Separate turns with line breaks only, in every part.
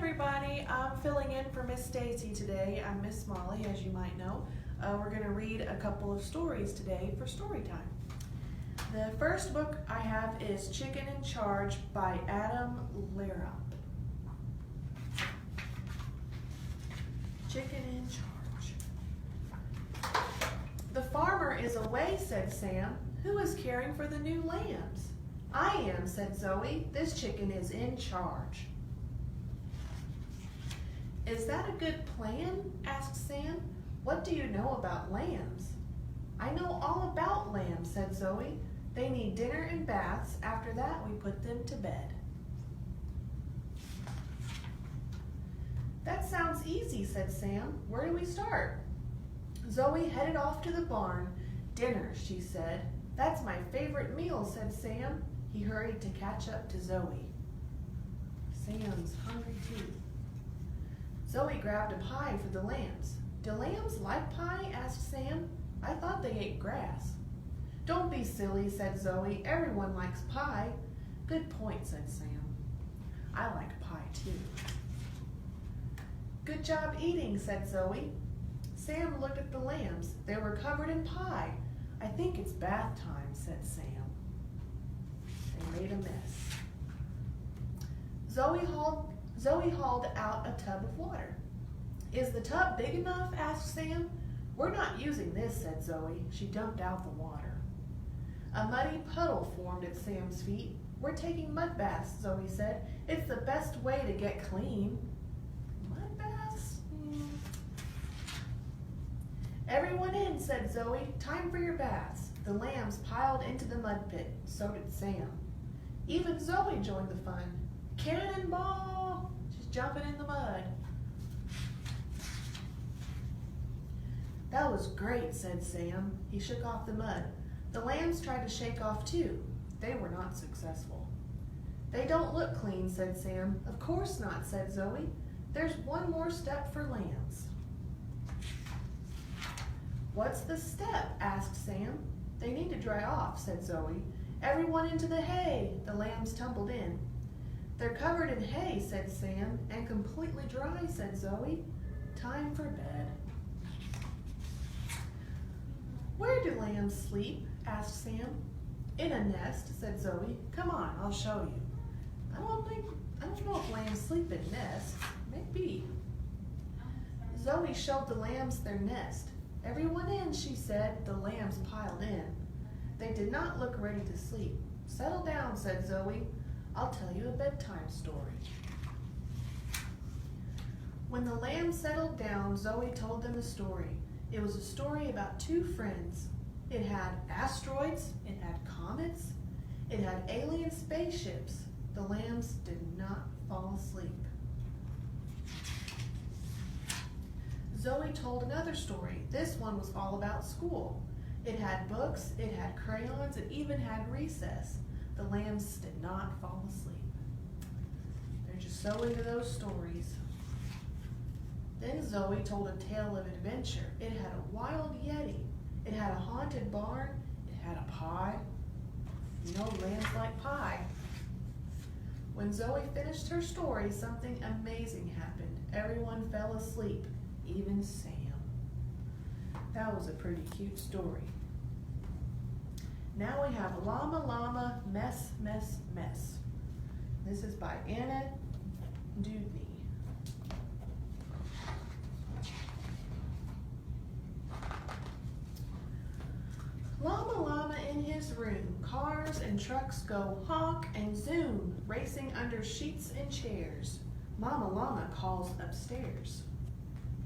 everybody, I'm filling in for Miss Stacy today. I'm Miss Molly, as you might know. We're going to read a couple of stories today for story time. The first book I have is Chicken in Charge by Adam Lehrhaupt. Chicken in Charge. The farmer is away, said Sam. Who is caring for the new lambs? I am, said Zoe. This chicken is in charge. Is that a good plan? Asked Sam. What do you know about lambs? I know all about lambs, said Zoe. They need dinner and baths. After that, we put them to bed. That sounds easy, said Sam. Where do we start? Zoe headed off to the barn. Dinner, she said. That's my favorite meal, said Sam. He hurried to catch up to Zoe. Sam's hungry too. Zoe grabbed a pie for the lambs. Do lambs like pie? Asked Sam. I thought they ate grass. Don't be silly, said Zoe. Everyone likes pie. Good point, said Sam. I like pie too. Good job eating, said Zoe. Sam looked at the lambs. They were covered in pie. I think it's bath time, said Sam. They made a mess. Zoe hauled out a tub of water. Is the tub big enough? Asked Sam. We're not using this, said Zoe. She dumped out the water. A muddy puddle formed at Sam's feet. We're taking mud baths, Zoe said. It's the best way to get clean. Mud baths? Everyone in, said Zoe. Time for your baths. The lambs piled into the mud pit. So did Sam. Even Zoe joined the fun. Cannonball! She's jumping in the mud. That was great, said Sam. He shook off the mud. The lambs tried to shake off too. They were not successful. They don't look clean, said Sam. Of course not, said Zoe. There's one more step for lambs. What's the step? Asked Sam. They need to dry off, said Zoe. Everyone into the hay. The lambs tumbled in. They're covered in hay, said Sam, and completely dry, said Zoe. Time for bed. Where do lambs sleep? Asked Sam. In a nest, said Zoe. Come on, I'll show you. I don't know if lambs sleep in nests. Maybe. Zoe showed the lambs their nest. Everyone in, she said. The lambs piled in. They did not look ready to sleep. Settle down, said Zoe. I'll tell you a bedtime story. When the lambs settled down, Zoe told them a story. It was a story about two friends. It had asteroids, it had comets, it had alien spaceships. The lambs did not fall asleep. Zoe told another story. This one was all about school. It had books, it had crayons, it even had recess. The lambs did not fall asleep. They're just so into those stories. Then Zoe told a tale of adventure. It had a wild yeti. It had a haunted barn. It had a pie. You know, lambs like pie. When Zoe finished her story, something amazing happened. Everyone fell asleep, even Sam. That was a pretty cute story. Now we have Llama, Llama, Mess, Mess, Mess. This is by Anna Dewdney. Llama, Llama in his room. Cars and trucks go honk and zoom, racing under sheets and chairs. Mama Llama calls upstairs.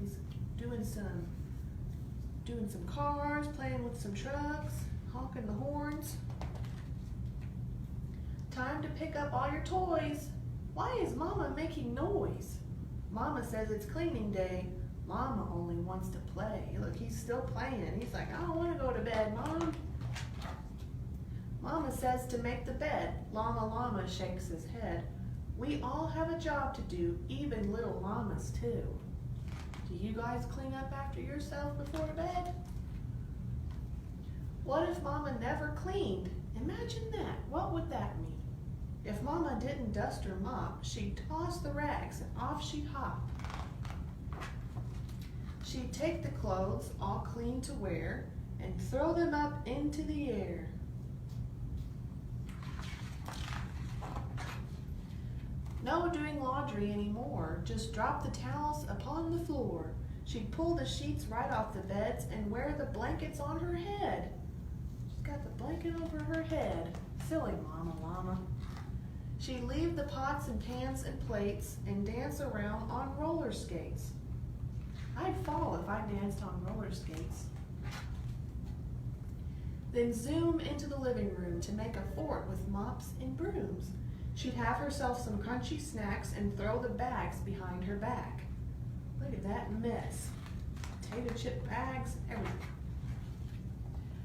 He's doing some cars, playing with some trucks, honking the horns. Time to pick up all your toys. Why is Mama making noise? Mama says it's cleaning day. Llama only wants to play. Look, he's still playing. He's like, I don't want to go to bed, Mom. Mama says to make the bed. Llama shakes his head. We all have a job to do, even little llamas too. Do you guys clean up after yourself before bed? What if Mama never cleaned? Imagine that. What would that mean? If Mama didn't dust or mop, she'd toss the rags and off she'd hop. She'd take the clothes, all clean to wear, and throw them up into the air. No doing laundry anymore, just drop the towels upon the floor. She'd pull the sheets right off the beds and wear the blankets on her head. She's got the blanket over her head. Silly Mama Llama. She'd leave the pots and pans and plates and dance around on roller skates. I'd fall if I danced on roller skates. Then zoom into the living room to make a fort with mops and brooms. She'd have herself some crunchy snacks and throw the bags behind her back. Look at that mess. Potato chip bags, everything.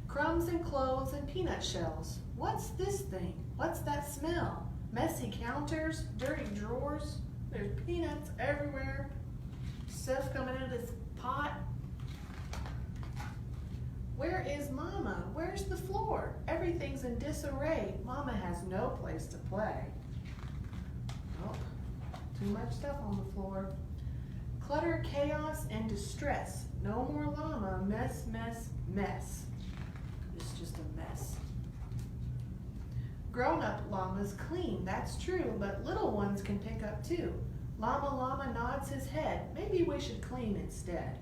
Crumbs and clothes and peanut shells. What's this thing? What's that smell? Messy counters, dirty drawers. There's peanuts everywhere. Stuff coming out of this pot. Where is Mama? Where's the floor? Everything's in disarray. Mama has no place to play. Oh, too much stuff on the floor. Clutter, chaos, and distress. No more Llama. Mess, mess, mess. It's just a mess. Grown-up llamas clean, that's true, but little ones can pick up too. Llama nods his head. Maybe we should clean instead.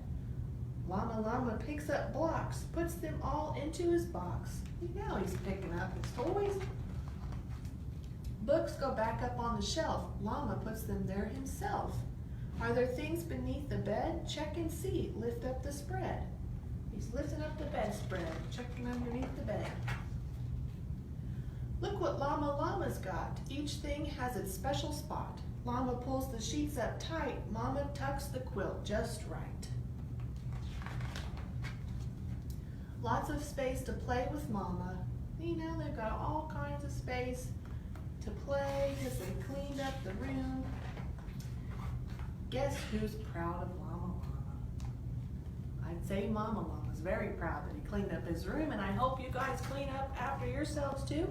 Llama picks up blocks, puts them all into his box. Now he's picking up his toys. Books go back up on the shelf. Llama puts them there himself. Are there things beneath the bed? Check and see. Lift up the spread. He's lifting up the bedspread, checking underneath the bed. Look what Llama's got. Each thing has its special spot. Llama pulls the sheets up tight. Mama tucks the quilt just right. Lots of space to play with Mama. You know, they've got all kinds of space to play because they cleaned up the room. Guess who's proud of Llama? I'd say Mama Llama's very proud that he cleaned up his room, and I hope you guys clean up after yourselves too.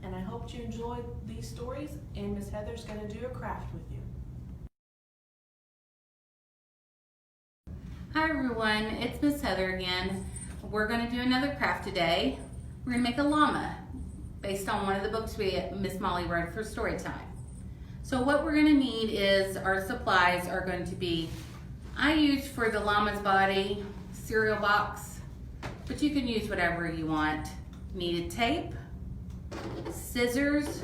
And I hope you enjoyed these stories, and Miss Heather's going to do a craft with you.
Hi everyone, it's Miss Heather again. We're going to do another craft today. We're going to make a llama based on one of the books Miss Molly wrote for story time. So what we're going to need is our supplies are going to be, I used for the llama's body, cereal box, but you can use whatever you want. Needed tape, scissors,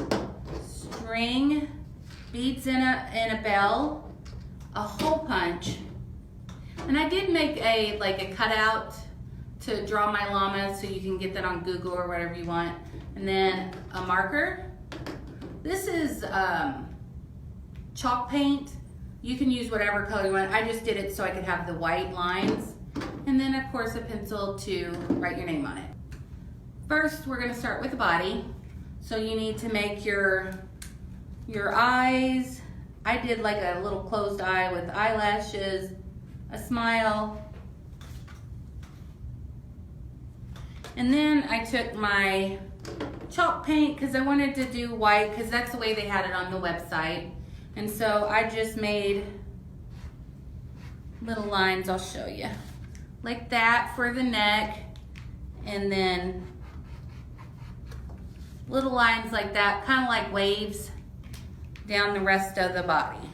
string, beads in a bell, a hole punch, and I did make a cutout to draw my llama, so you can get that on Google or whatever you want, and then a marker. This is chalk paint. You can use whatever color you want. I just did it so I could have the white lines, and then of course a pencil to write your name on it. First, we're going to start with the body. So you need to make your eyes. I did like a little closed eye with eyelashes, a smile. And then I took my chalk paint because I wanted to do white because that's the way they had it on the website. And so I just made little lines, I'll show you. Like that for the neck, and then little lines like that, kind of like waves down the rest of the body.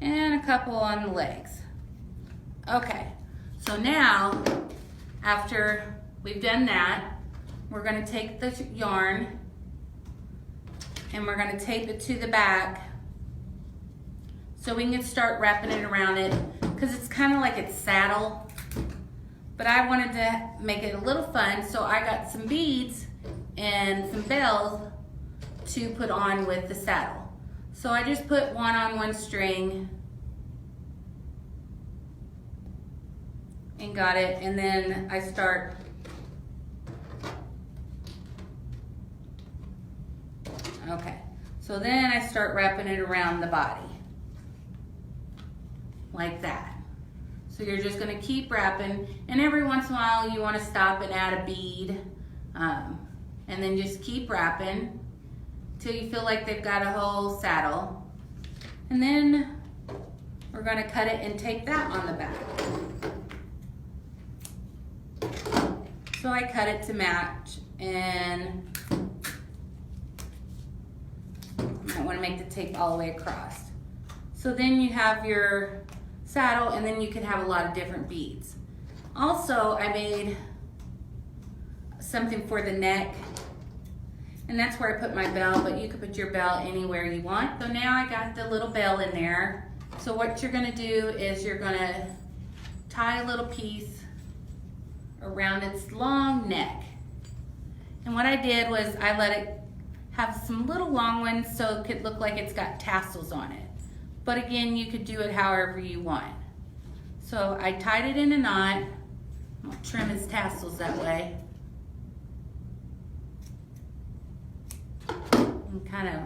And a couple on the legs. Okay, so now, after we've done that, we're gonna take the yarn and we're gonna tape it to the back so we can start wrapping it around it, because it's kind of like its saddle. But I wanted to make it a little fun, so I got some beads and some bells to put on with the saddle. So I just put one on one string and got it, and then I start so then I start wrapping it around the body like that. So you're just gonna keep wrapping, and every once in a while you wanna stop and add a bead, and then just keep wrapping. till you feel like they've got a whole saddle. And then we're going to cut it and tape that on the back. So I cut it to match, and I want to make the tape all the way across. So then you have your saddle, and then you can have a lot of different beads. Also, I made something for the neck, and that's where I put my bell, but you could put your bell anywhere you want. So now I got the little bell in there. So what you're gonna do is you're gonna tie a little piece around its long neck. And what I did was I let it have some little long ones so it could look like it's got tassels on it. But again, you could do it however you want. So I tied it in a knot. I'll trim his tassels that way. And kind of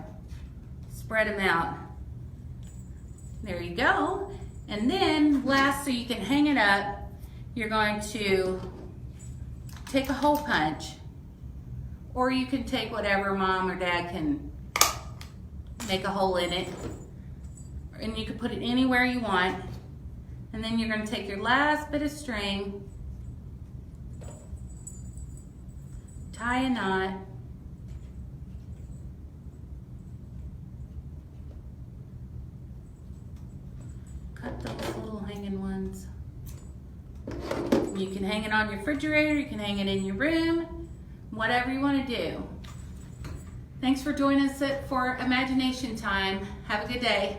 spread them out. There you go. And then last, so you can hang it up, you're going to take a hole punch, or you can take whatever mom or dad can make a hole in it, and you can put it anywhere you want. And then you're going to take your last bit of string, tie a knot, cut those little hanging ones. You can hang it on your refrigerator, you can hang it in your room, whatever you want to do. Thanks for joining us for Imagination Time. Have a good day.